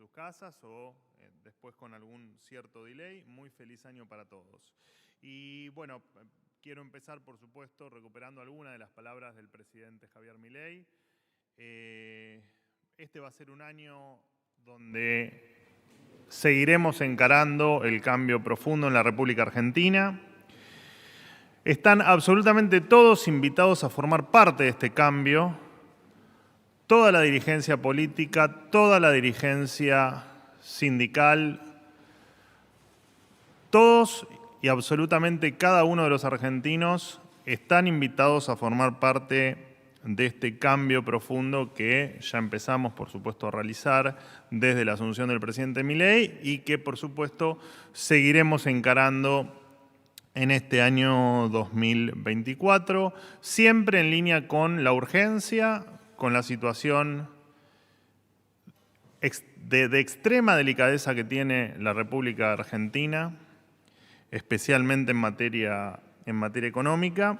sus casas o después con algún cierto delay. Muy feliz año para todos. Y bueno, quiero empezar, por supuesto, recuperando algunas de las palabras del presidente Javier Milei. Este va a ser un año donde seguiremos encarando el cambio profundo en la República Argentina. Están absolutamente todos invitados a formar parte de este cambio. Toda la dirigencia política, toda la dirigencia sindical, todos y absolutamente cada uno de los argentinos están invitados a formar parte de este cambio profundo que ya empezamos, por supuesto, a realizar desde la asunción del presidente Milei y que, por supuesto, seguiremos encarando en este año 2024, siempre en línea con la urgencia, con la situación de extrema delicadeza que tiene la República Argentina, especialmente en materia económica,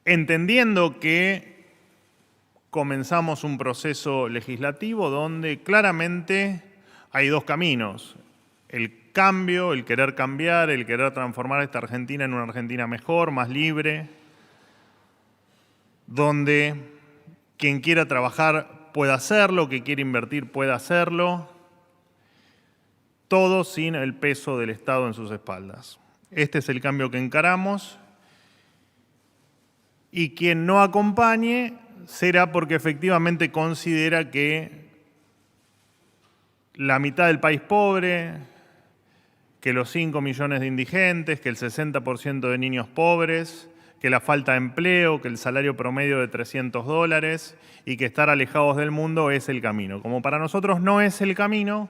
entendiendo que comenzamos un proceso legislativo donde claramente hay dos caminos: el cambio, el querer cambiar, el querer transformar a esta Argentina en una Argentina mejor, más libre, donde quien quiera trabajar pueda hacerlo, que quiera invertir pueda hacerlo, todo sin el peso del Estado en sus espaldas. Este es el cambio que encaramos, y quien no acompañe será porque efectivamente considera que la mitad del país pobre, que los 5 millones de indigentes, que el 60% de niños pobres, que la falta de empleo, que el salario promedio de $300 y que estar alejados del mundo es el camino. Como para nosotros no es el camino,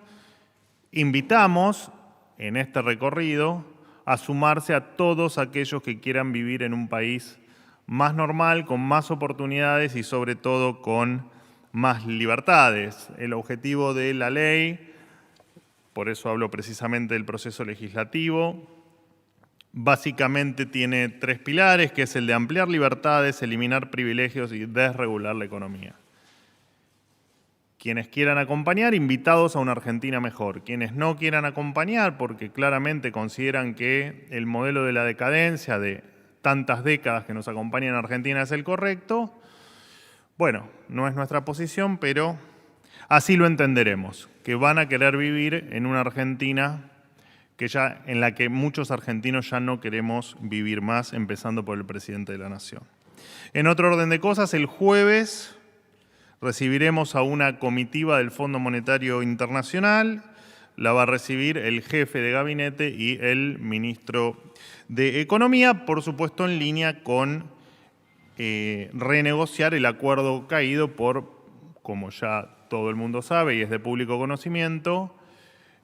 invitamos en este recorrido a sumarse a todos aquellos que quieran vivir en un país más normal, con más oportunidades y sobre todo con más libertades. El objetivo de la ley, por eso hablo precisamente del proceso legislativo, básicamente tiene 3 pilares, que es el de ampliar libertades, eliminar privilegios y desregular la economía. Quienes quieran acompañar, invitados a una Argentina mejor. Quienes no quieran acompañar, porque claramente consideran que el modelo de la decadencia de tantas décadas que nos acompañan en Argentina es el correcto, bueno, no es nuestra posición, pero así lo entenderemos, que van a querer vivir en una Argentina en la que muchos argentinos ya no queremos vivir más, empezando por el presidente de la Nación. En otro orden de cosas, el jueves recibiremos a una comitiva del Fondo Monetario Internacional. La va a recibir el jefe de gabinete y el ministro de Economía, por supuesto en línea con renegociar el acuerdo caído por, como ya todo el mundo sabe y es de público conocimiento,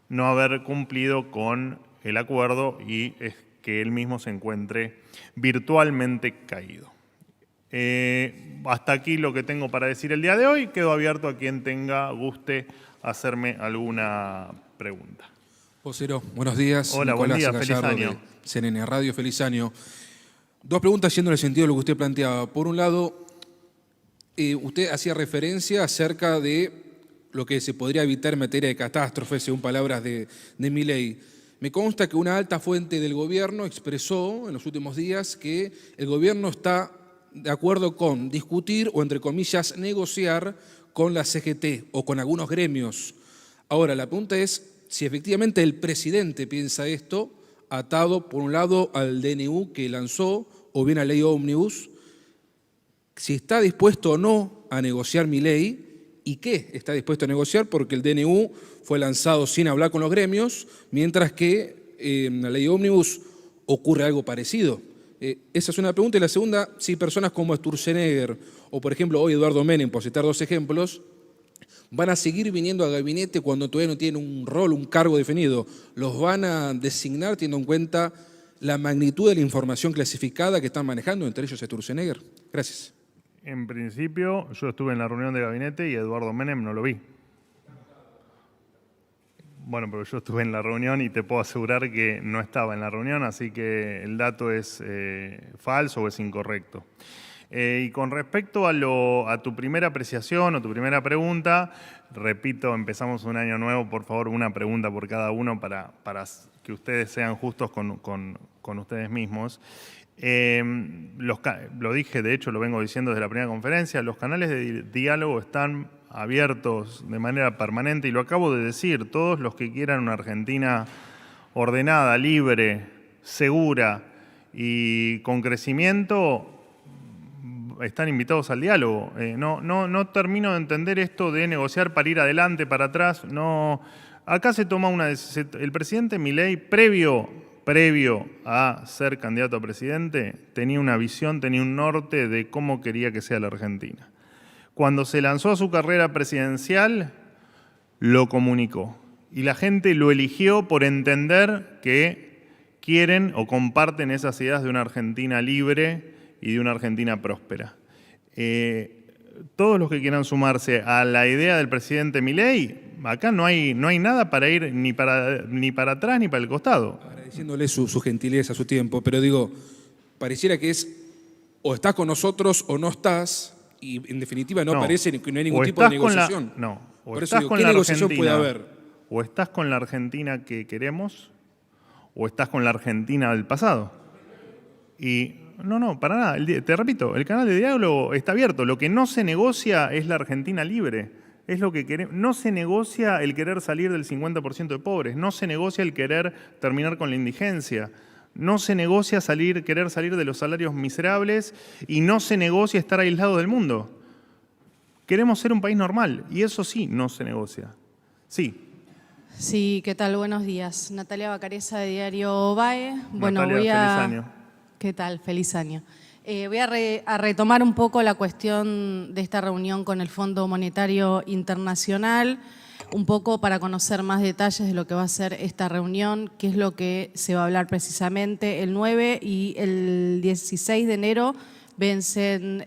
no haber cumplido con el acuerdo y es que él mismo se encuentre virtualmente caído. Hasta aquí lo que tengo para decir el día de hoy. Quedo abierto a quien guste hacerme alguna pregunta. Vocero, buenos días. Hola, Nicolás buen día, feliz Gallardo año. De CNN Radio, feliz año. 2 preguntas yendo en el sentido de lo que usted planteaba. Por un lado, usted hacía referencia acerca de lo que se podría evitar en materia de catástrofes, según palabras de Milei. Me consta que una alta fuente del gobierno expresó en los últimos días que el gobierno está de acuerdo con discutir o, entre comillas, negociar con la CGT o con algunos gremios. Ahora, la pregunta es si efectivamente el presidente piensa esto, atado por un lado al DNU que lanzó o bien a ley ómnibus, si está dispuesto o no a negociar Milei y qué está dispuesto a negociar, porque el DNU fue lanzado sin hablar con los gremios, mientras que en la ley ómnibus ocurre algo parecido. Esa es una pregunta. Y la segunda, si personas como Sturzenegger o, por ejemplo, hoy Eduardo Menem, por citar 2 ejemplos, van a seguir viniendo al gabinete cuando todavía no tienen un rol, un cargo definido. ¿Los van a designar teniendo en cuenta la magnitud de la información clasificada que están manejando, entre ellos Sturzenegger? Gracias. En principio, yo estuve en la reunión de gabinete y Eduardo Menem no lo vi. Bueno, pero yo estuve en la reunión y te puedo asegurar que no estaba en la reunión, así que el dato es falso o es incorrecto. Y con respecto a tu primera apreciación o tu primera pregunta, repito, empezamos un año nuevo, por favor, una pregunta por cada uno para que ustedes sean justos con ustedes mismos. Lo dije, de hecho lo vengo diciendo desde la primera conferencia, los canales de diálogo están abiertos de manera permanente y lo acabo de decir, todos los que quieran una Argentina ordenada, libre, segura y con crecimiento están invitados al diálogo. No termino de entender esto de negociar para ir adelante, para atrás. No. Acá se toma una decisión. El presidente Milei, previo a ser candidato a presidente, tenía una visión, tenía un norte de cómo quería que sea la Argentina. Cuando se lanzó a su carrera presidencial, lo comunicó. Y la gente lo eligió por entender que quieren o comparten esas ideas de una Argentina libre y de una Argentina próspera. Todos los que quieran sumarse a la idea del presidente Milei, acá no hay nada para ir ni para atrás ni para el costado. Agradeciéndole su gentileza, su tiempo, pero digo, pareciera que es o estás con nosotros o no estás, y en definitiva no parece que no hay ningún tipo de negociación. Por eso digo, ¿qué negociación puede haber? O estás con la Argentina que queremos o estás con la Argentina del pasado. Y no, para nada. Te repito, el canal de diálogo está abierto. Lo que no se negocia es la Argentina libre. Es lo que queremos. No se negocia el querer salir del 50% de pobres. No se negocia el querer terminar con la indigencia. No se negocia querer salir de los salarios miserables y no se negocia estar aislados del mundo. Queremos ser un país normal y eso sí no se negocia. Sí. Sí, ¿qué tal? Buenos días. Natalia Bacareza de Diario BAE. Natalia, feliz año. ¿Qué tal? Feliz año. Voy a retomar un poco la cuestión de esta reunión con el Fondo Monetario Internacional, un poco para conocer más detalles de lo que va a ser esta reunión, qué es lo que se va a hablar precisamente. El 9 y el 16 de enero vencen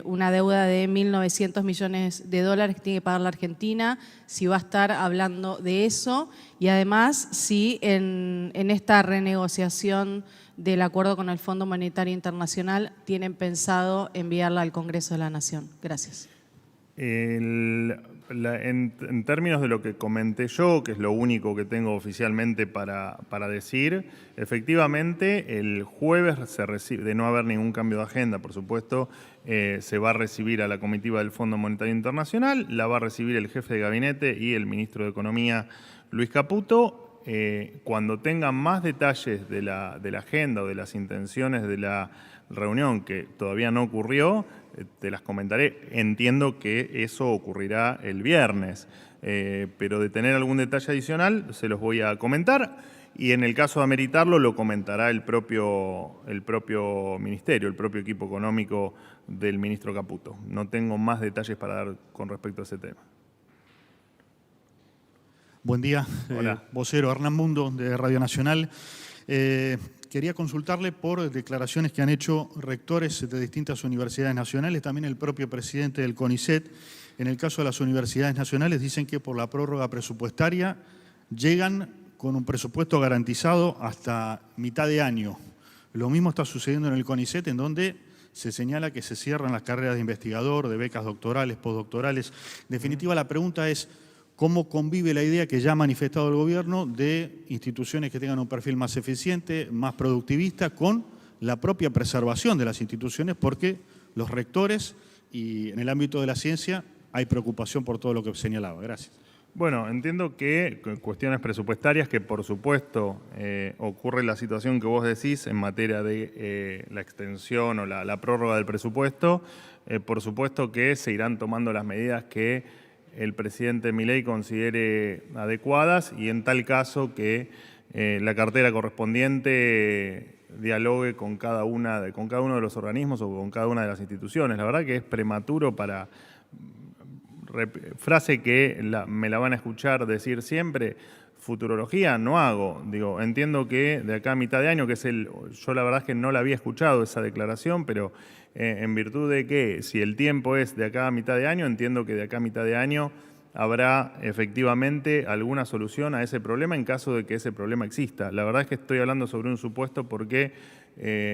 una deuda de 1.900 millones de dólares que tiene que pagar la Argentina, si va a estar hablando de eso y además si en esta renegociación del acuerdo con el Fondo Monetario Internacional tienen pensado enviarla al Congreso de la Nación. Gracias. En términos de lo que comenté yo, que es lo único que tengo oficialmente para decir, efectivamente el jueves se recibe, de no haber ningún cambio de agenda, por supuesto, se va a recibir a la comitiva del Fondo Monetario Internacional, la va a recibir el jefe de gabinete y el ministro de Economía, Luis Caputo. Cuando tengan más detalles de la agenda o de las intenciones de la reunión, que todavía no ocurrió, te las comentaré. Entiendo que eso ocurrirá el viernes, pero de tener algún detalle adicional se los voy a comentar y en el caso de ameritarlo lo comentará el propio ministerio, el propio equipo económico del ministro Caputo. No tengo más detalles para dar con respecto a ese tema. Buen día, Hola. Vocero Hernán Mundo de Radio Nacional. Quería consultarle por declaraciones que han hecho rectores de distintas universidades nacionales, también el propio presidente del CONICET. En el caso de las universidades nacionales dicen que por la prórroga presupuestaria llegan con un presupuesto garantizado hasta mitad de año. Lo mismo está sucediendo en el CONICET, en donde se señala que se cierran las carreras de investigador, de becas doctorales, postdoctorales. En definitiva, la pregunta es: ¿cómo convive la idea que ya ha manifestado el gobierno de instituciones que tengan un perfil más eficiente, más productivista, con la propia preservación de las instituciones? Porque los rectores y en el ámbito de la ciencia hay preocupación por todo lo que señalaba. Gracias. Bueno, entiendo que cuestiones presupuestarias, que por supuesto ocurre la situación que vos decís en materia de la extensión o la prórroga del presupuesto, por supuesto que se irán tomando las medidas que el presidente Milei considere adecuadas y en tal caso que la cartera correspondiente dialogue con cada uno de los organismos o con cada una de las instituciones. La verdad que es prematuro para... Frase que me la van a escuchar decir siempre, futurología no hago. Digo, entiendo que de acá a mitad de año, yo la verdad es que no la había escuchado esa declaración, pero en virtud de que si el tiempo es de acá a mitad de año, entiendo que de acá a mitad de año habrá efectivamente alguna solución a ese problema en caso de que ese problema exista. La verdad es que estoy hablando sobre un supuesto porque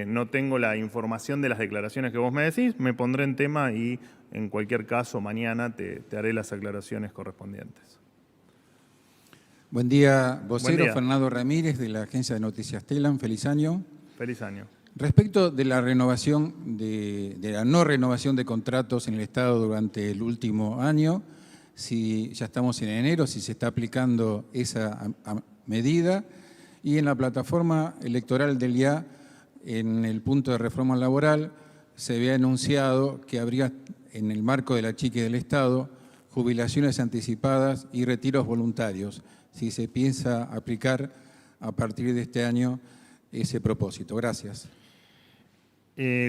no tengo la información de las declaraciones que vos me decís, me pondré en tema y en cualquier caso mañana te haré las aclaraciones correspondientes. Buen día, vocero. Buen día. Fernando Ramírez, de la agencia de noticias Telam. Feliz año. Feliz año. Respecto de la renovación, de la no renovación de contratos en el Estado durante el último año, si ya estamos en enero, si se está aplicando esa medida, y en la plataforma electoral del IA, en el punto de reforma laboral, se había anunciado que habría, en el marco de la chique del Estado, jubilaciones anticipadas y retiros voluntarios, si se piensa aplicar a partir de este año ese propósito. Gracias.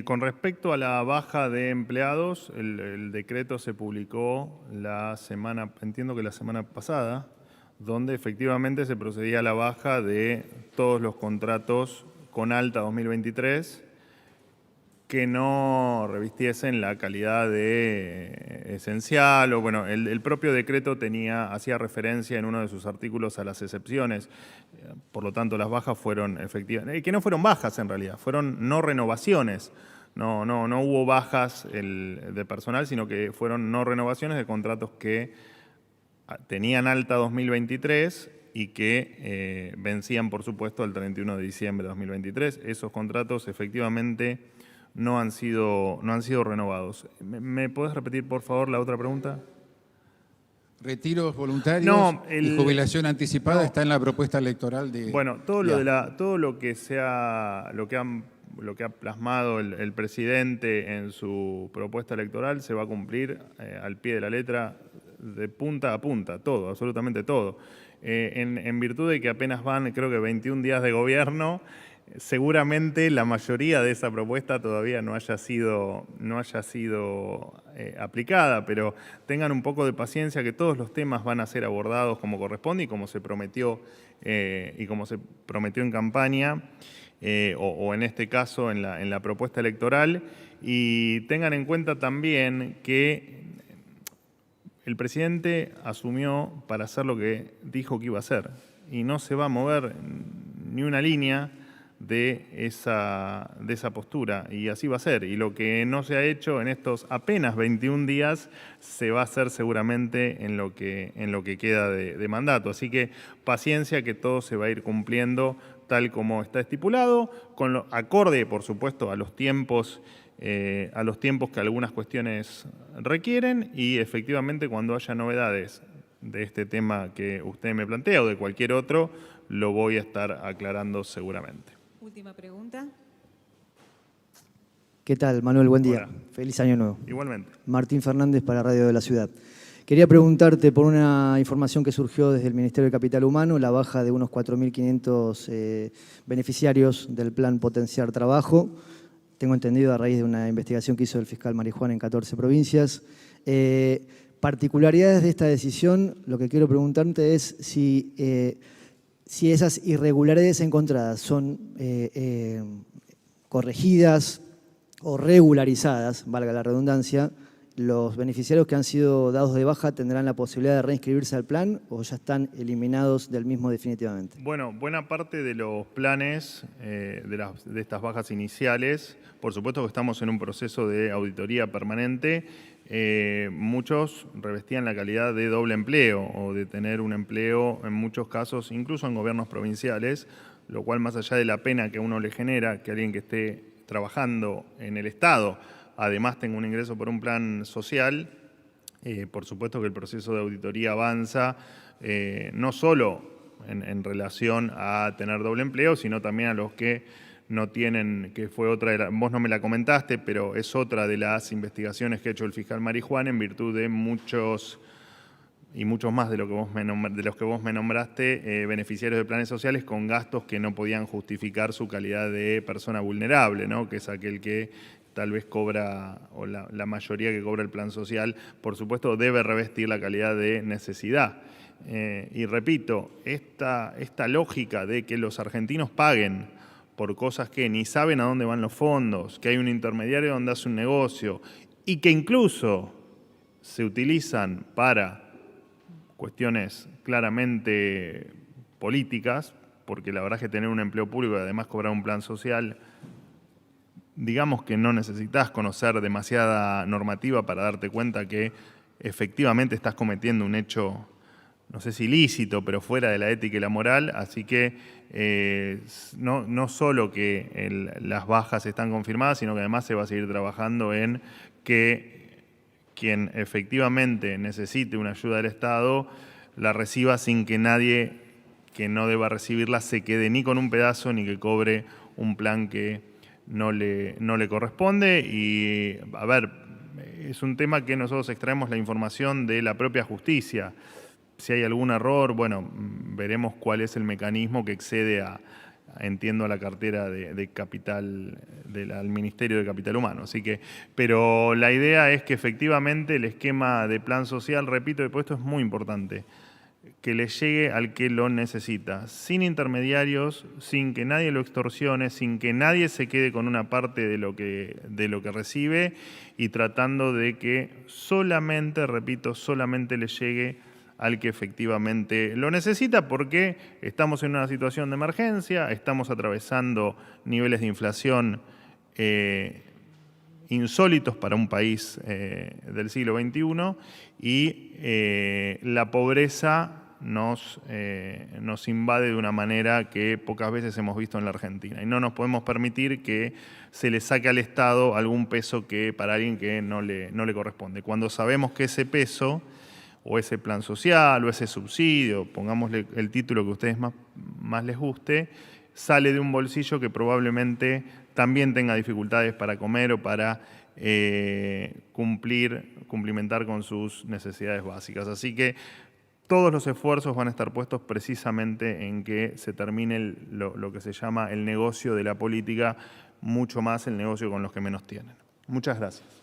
Con respecto a la baja de empleados, el decreto se publicó entiendo que la semana pasada, donde efectivamente se procedía a la baja de todos los contratos con alta 2023 que no revistiesen la calidad de esencial, o bueno, el propio decreto hacía referencia en uno de sus artículos a las excepciones, por lo tanto las bajas fueron efectivas, que no fueron bajas en realidad, fueron no renovaciones, no hubo bajas de personal, sino que fueron no renovaciones de contratos que tenían alta 2023 y que vencían, por supuesto, el 31 de diciembre de 2023. Esos contratos efectivamente no han sido renovados. ¿Me podés repetir, por favor, la otra pregunta? Retiros voluntarios y jubilación anticipada no. Está en la propuesta electoral de... Bueno, todo lo que ha plasmado el presidente en su propuesta electoral se va a cumplir al pie de la letra, de punta a punta, todo, absolutamente todo. En virtud de que apenas van, creo que 21 días de gobierno, seguramente la mayoría de esa propuesta todavía no haya sido aplicada, pero tengan un poco de paciencia que todos los temas van a ser abordados como corresponde y como se prometió en campaña o en este caso en la propuesta electoral. Y tengan en cuenta también que el presidente asumió para hacer lo que dijo que iba a hacer y no se va a mover ni una línea de esa postura, y así va a ser. Y lo que no se ha hecho en estos apenas 21 días se va a hacer seguramente en lo que queda de mandato. Así que paciencia, que todo se va a ir cumpliendo tal como está estipulado, acorde, por supuesto, a los tiempos que algunas cuestiones requieren, y efectivamente cuando haya novedades de este tema que usted me plantea o de cualquier otro, lo voy a estar aclarando seguramente. Última pregunta. ¿Qué tal, Manuel? Buen día. Hola. Feliz año nuevo. Igualmente. Martín Fernández para Radio de la Ciudad. Quería preguntarte por una información que surgió desde el Ministerio de Capital Humano, la baja de unos 4.500 beneficiarios del Plan Potenciar Trabajo. Tengo entendido a raíz de una investigación que hizo el fiscal Marijuán en 14 provincias. Particularidades de esta decisión, lo que quiero preguntarte es si esas irregularidades encontradas son corregidas o regularizadas, valga la redundancia. ¿Los beneficiarios que han sido dados de baja tendrán la posibilidad de reinscribirse al plan o ya están eliminados del mismo definitivamente? Bueno, buena parte de los planes de estas bajas iniciales, por supuesto que estamos en un proceso de auditoría permanente. Muchos revestían la calidad de doble empleo o de tener un empleo, en muchos casos, incluso en gobiernos provinciales, lo cual, más allá de la pena que a uno le genera que alguien que esté trabajando en el Estado además tenga un ingreso por un plan social, por supuesto que el proceso de auditoría avanza, no solo en relación a tener doble empleo, sino también a los que no tienen, que fue vos no me la comentaste, pero es otra de las investigaciones que ha hecho el fiscal Marijuán en virtud de muchos más de los que vos me nombraste, beneficiarios de planes sociales con gastos que no podían justificar su calidad de persona vulnerable, ¿no? Que es aquel que tal vez cobra, o la mayoría que cobra el plan social, por supuesto, debe revestir la calidad de necesidad. Y repito, esta lógica de que los argentinos paguen por cosas que ni saben a dónde van los fondos, que hay un intermediario donde hace un negocio y que incluso se utilizan para cuestiones claramente políticas, porque la verdad es que tener un empleo público y además cobrar un plan social, digamos que no necesitas conocer demasiada normativa para darte cuenta que efectivamente estás cometiendo un hecho, no sé si ilícito, pero fuera de la ética y la moral, así que no solo que las bajas están confirmadas, sino que además se va a seguir trabajando en que quien efectivamente necesite una ayuda del Estado la reciba sin que nadie que no deba recibirla se quede ni con un pedazo ni que cobre un plan que no le corresponde. Y, a ver, es un tema que nosotros extraemos la información de la propia justicia. Si hay algún error, bueno, veremos cuál es el mecanismo que excede entiendo, a la cartera de capital, al Ministerio de Capital Humano. Así que, pero la idea es que efectivamente el esquema de plan social, repito, después esto es muy importante, que le llegue al que lo necesita, sin intermediarios, sin que nadie lo extorsione, sin que nadie se quede con una parte de lo que recibe y tratando de que solamente, repito, solamente le llegue al que efectivamente lo necesita, porque estamos en una situación de emergencia, estamos atravesando niveles de inflación insólitos para un país del siglo XXI y la pobreza nos invade de una manera que pocas veces hemos visto en la Argentina. Y no nos podemos permitir que se le saque al Estado algún peso que para alguien que no le corresponde. Cuando sabemos que ese peso, o ese plan social, o ese subsidio, pongámosle el título que a ustedes más les guste, sale de un bolsillo que probablemente también tenga dificultades para comer o para cumplimentar con sus necesidades básicas. Así que todos los esfuerzos van a estar puestos precisamente en que se termine lo que se llama el negocio de la política, mucho más el negocio con los que menos tienen. Muchas gracias.